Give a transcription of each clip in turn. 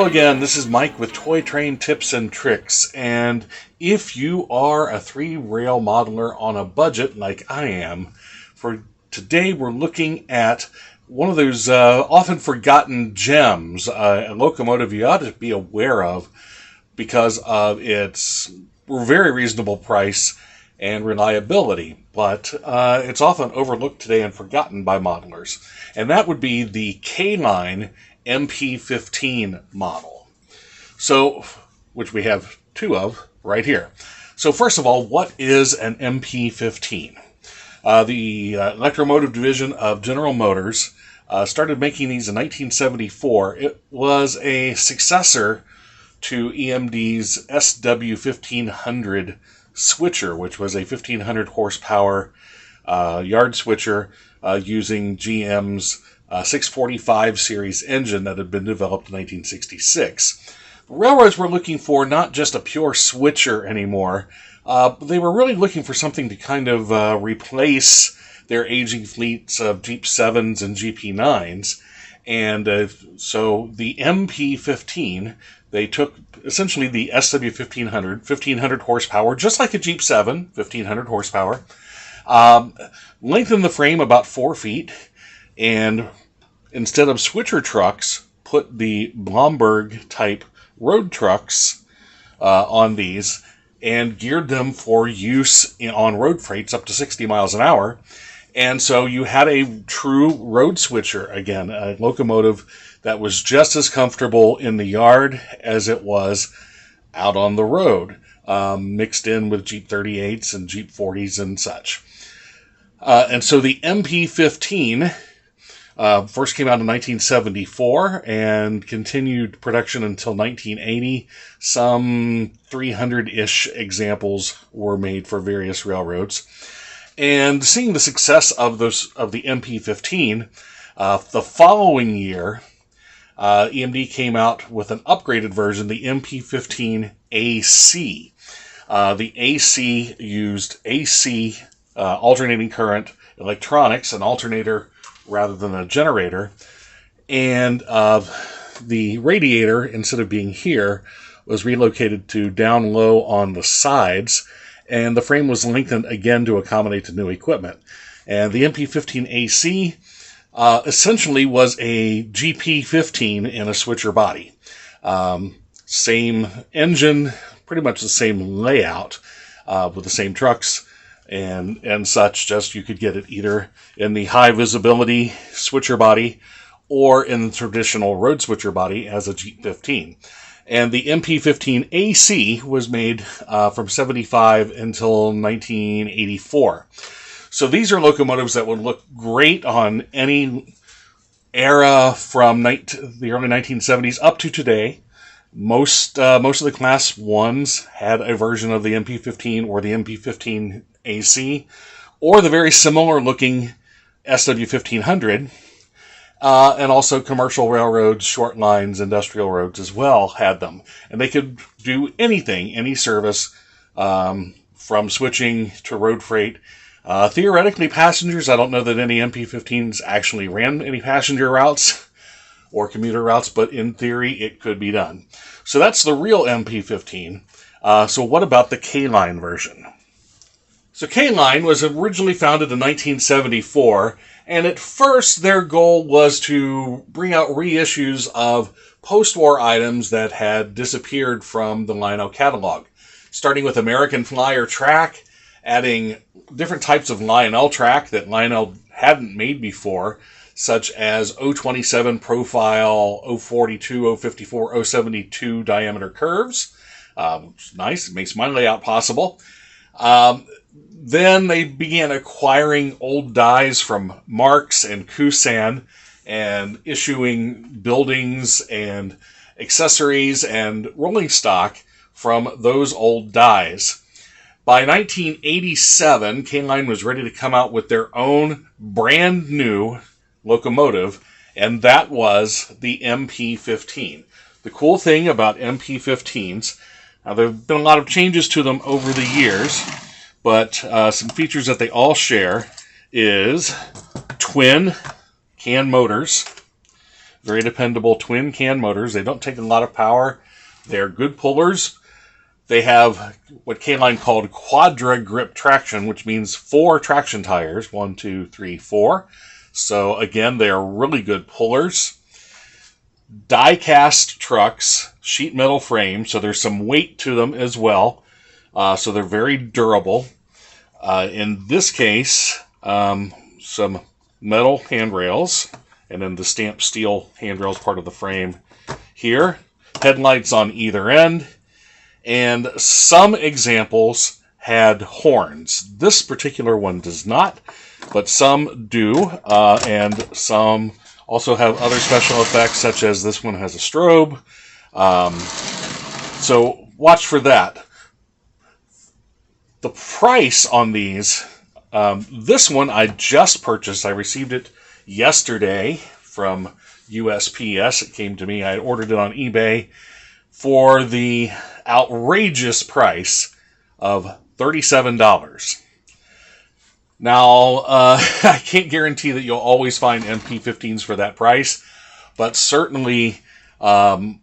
again, this is Mike with Toy Train Tips and Tricks, and if you are a three-rail modeler on a budget like I am, for today we're looking at one of those often forgotten gems, a locomotive you ought to be aware of because of its very reasonable price and reliability, but it's often overlooked today and forgotten by modelers, and that would be the K-Line MP-15 model. So, which we have two of right here. So first of all, what is an MP-15? The Electromotive Division of General Motors started making these in 1974. It was a successor to EMD's SW1500 switcher, which was a 1500 horsepower yard switcher using GM's 645 series engine that had been developed in 1966. Railroads were looking for not just a pure switcher anymore, they were really looking for something to kind of replace their aging fleets of Jeep 7s and GP9s. And so the MP-15, they took essentially the SW1500, 1500 horsepower, just like a Jeep 7, 1500 horsepower, lengthened the frame about 4 feet, and instead of switcher trucks, put the Blomberg-type road trucks on these and geared them for use on road freights up to 60 miles an hour. And so you had a true road switcher, again, a locomotive that was just as comfortable in the yard as it was out on the road, mixed in with Jeep 38s and Jeep 40s and such. And so the MP-15 first came out in 1974 and continued production until 1980. Some 300-ish examples were made for various railroads. And seeing the success of the MP-15, the following year, EMD came out with an upgraded version, the MP-15 AC. The AC used AC alternating current electronics, an alternator rather than a generator, and the radiator, instead of being here, was relocated to down low on the sides, and the frame was lengthened again to accommodate the new equipment. And the MP-15 AC essentially was a GP-15 in a switcher body. Same engine, pretty much the same layout, with the same trucks and such, just you could get it either in the high visibility switcher body or in the traditional road switcher body as a Jeep 15. And the MP-15 AC was made from 75 until 1984. So these are locomotives that would look great on any era from the early 1970s up to today. Most of the Class 1s had a version of the MP-15 or the MP-15 AC, or the very similar looking SW1500, and also commercial railroads, short lines, industrial roads as well had them. And they could do anything, any service, from switching to road freight. Theoretically, passengers, I don't know that any MP-15s actually ran any passenger routes or commuter routes, but in theory, it could be done. So that's the real MP-15. So what about the K-Line version? So K-Line was originally founded in 1974, and at first their goal was to bring out reissues of post-war items that had disappeared from the Lionel catalog, starting with American Flyer track, adding different types of Lionel track that Lionel hadn't made before, such as 027 profile, 042, 054, 072 diameter curves. Which is nice. It makes my layout possible. Then they began acquiring old dies from Marx and Kusan and issuing buildings and accessories and rolling stock from those old dies. By 1987, K-Line was ready to come out with their own brand new locomotive, and that was the MP-15. The cool thing about MP-15s, now there have been a lot of changes to them over the years, but some features that they all share is twin can motors, very dependable twin can motors. They don't take a lot of power. They're good pullers. They have what K-Line called quadra grip traction, which means 4 traction tires. 1, 2, 3, 4. So again, they are really good pullers. Die-cast trucks, sheet metal frame, so there's some weight to them as well. So they're very durable. In this case, some metal handrails, and then the stamped steel handrails part of the frame here. Headlights on either end. And some examples had horns. This particular one does not, but some do, and some also have other special effects, such as this one has a strobe. So watch for that. The price on these, this one I just purchased. I received it yesterday from USPS. It came to me. I ordered it on eBay for the outrageous price of $37. Now, I can't guarantee that you'll always find MP-15s for that price, but certainly in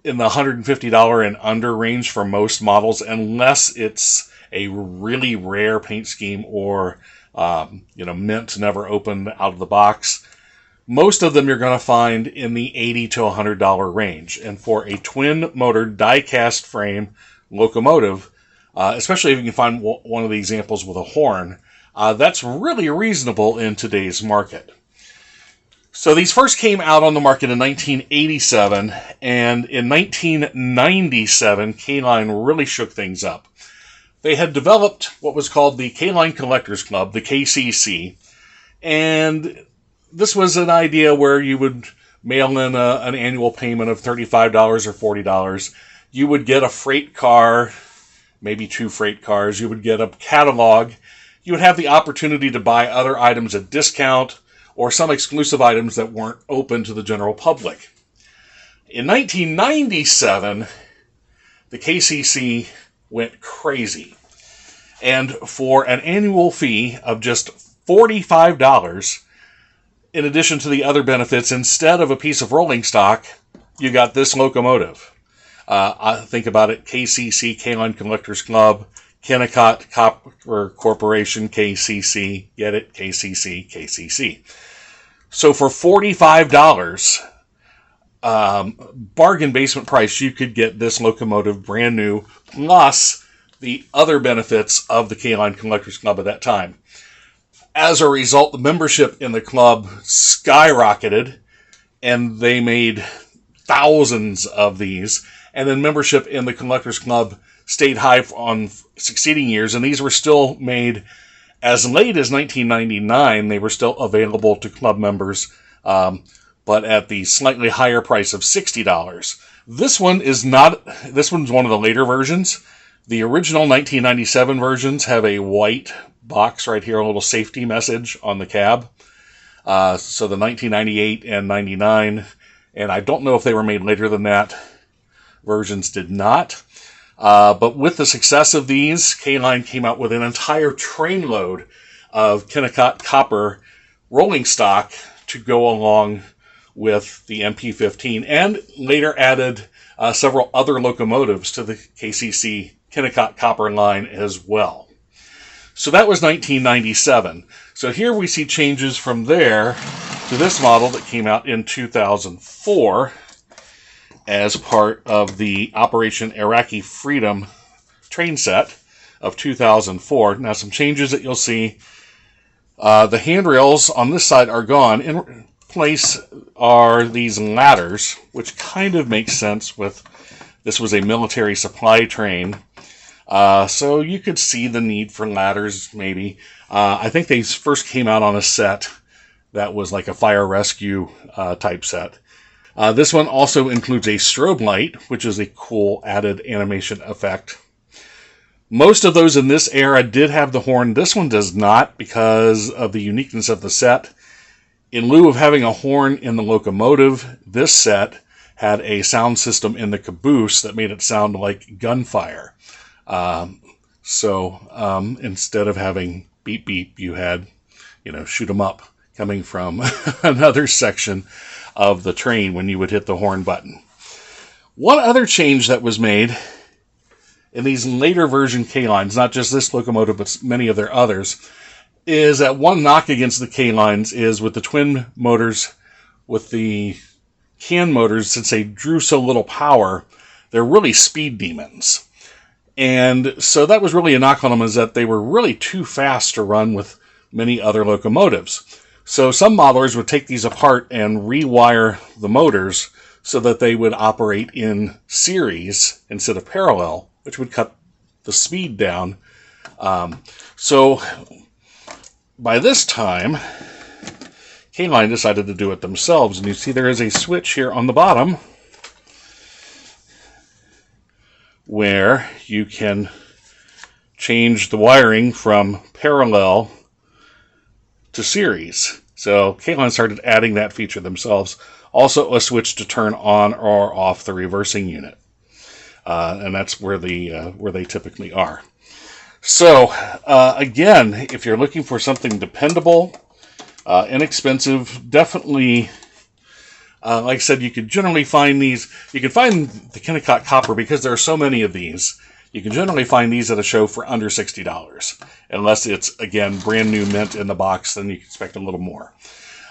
the $150 and under range for most models, unless it's a really rare paint scheme or mint never opened out of the box. Most of them you're going to find in the $80 to $100 range. And for a twin-motor die-cast frame locomotive, especially if you can find one of the examples with a horn, that's really reasonable in today's market. So these first came out on the market in 1987, and in 1997, K-Line really shook things up. They had developed what was called the K-Line Collectors Club, the KCC, and this was an idea where you would mail in an annual payment of $35 or $40. You would get a freight car, maybe 2 freight cars. You would get a catalog. You would have the opportunity to buy other items at discount or some exclusive items that weren't open to the general public. In 1997, the KCC went crazy. And for an annual fee of just $45, in addition to the other benefits, instead of a piece of rolling stock, you got this locomotive. I think about it, KCC, K-Line Collectors Club, Kennecott Copper Corporation, KCC, get it? KCC, KCC. So for $45, bargain basement price, you could get this locomotive brand new, plus the other benefits of the K-Line Collectors Club at that time. As a result, the membership in the club skyrocketed, and they made thousands of these. And then membership in the Collectors Club stayed high on succeeding years, and these were still made as late as 1999. They were still available to club members, but at the slightly higher price of $60. This one is not. This one's one of the later versions. The original 1997 versions have a white box right here, a little safety message on the cab. So the 1998 and 99, and I don't know if they were made later than that, versions did not. But with the success of these, K-Line came out with an entire trainload of Kennecott copper rolling stock to go along with the MP-15, and later added several other locomotives to the KCC Kennecott copper line as well. So that was 1997. So here we see changes from there to this model that came out in 2004 as part of the Operation Iraqi Freedom train set of 2004. Now some changes that you'll see. The handrails on this side are gone. In place are these ladders, which kind of makes sense with this was a military supply train. So you could see the need for ladders, maybe. I think they first came out on a set that was like a fire rescue type set. This one also includes a strobe light, which is a cool added animation effect. Most of those in this era did have the horn. This one does not because of the uniqueness of the set. In lieu of having a horn in the locomotive, this set had a sound system in the caboose that made it sound like gunfire. So instead of having beep beep, you had, shoot 'em up coming from another section. of the train when you would hit the horn button. One other change that was made in these later version K-lines, not just this locomotive, but many of their others, is that one knock against the K-lines is with the twin motors, with the can motors, since they drew so little power, they're really speed demons. And so that was really a knock on them, is that they were really too fast to run with many other locomotives. So some modelers would take these apart and rewire the motors so that they would operate in series instead of parallel, which would cut the speed down. So by this time, K-Line decided to do it themselves. And you see there is a switch here on the bottom where you can change the wiring from parallel to series. So K-Line started adding that feature themselves. Also a switch to turn on or off the reversing unit. And that's where they typically are. So again, if you're looking for something dependable, inexpensive, definitely, like I said, you could generally find these. You can find the Kennecott Copper, because there are so many of these. You can generally find these at a show for under $60. Unless it's, again, brand new mint in the box, then you can expect a little more.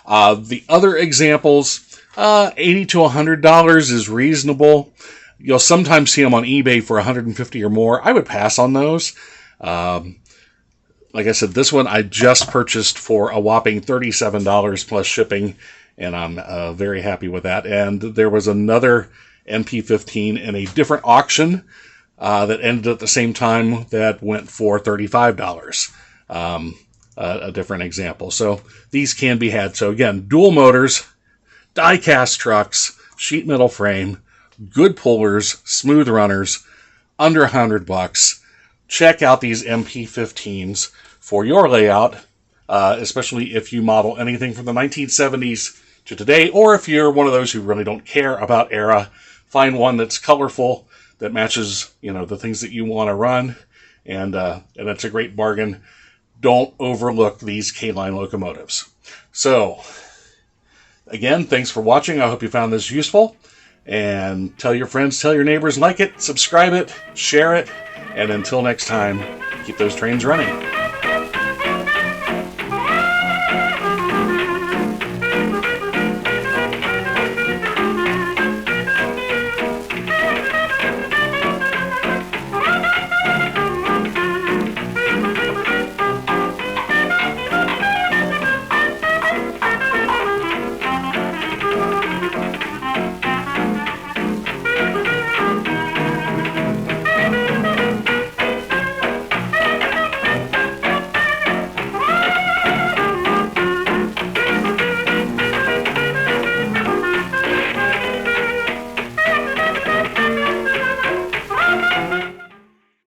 The other examples, $80 to $100 is reasonable. You'll sometimes see them on eBay for $150 or more. I would pass on those. Like I said, this one I just purchased for a whopping $37 plus shipping, and I'm very happy with that. And there was another MP-15 in a different auction that ended at the same time that went for $35. A different example. So these can be had. So again, dual motors, die-cast trucks, sheet metal frame, good pullers, smooth runners, under $100. Check out these MP-15s for your layout, especially if you model anything from the 1970s to today, or if you're one of those who really don't care about era, find one that's colorful, that matches, the things that you want to run, and that's a great bargain. Don't overlook these K-Line locomotives. So, again, thanks for watching. I hope you found this useful. And tell your friends, tell your neighbors, like it, subscribe it, share it, and until next time, keep those trains running.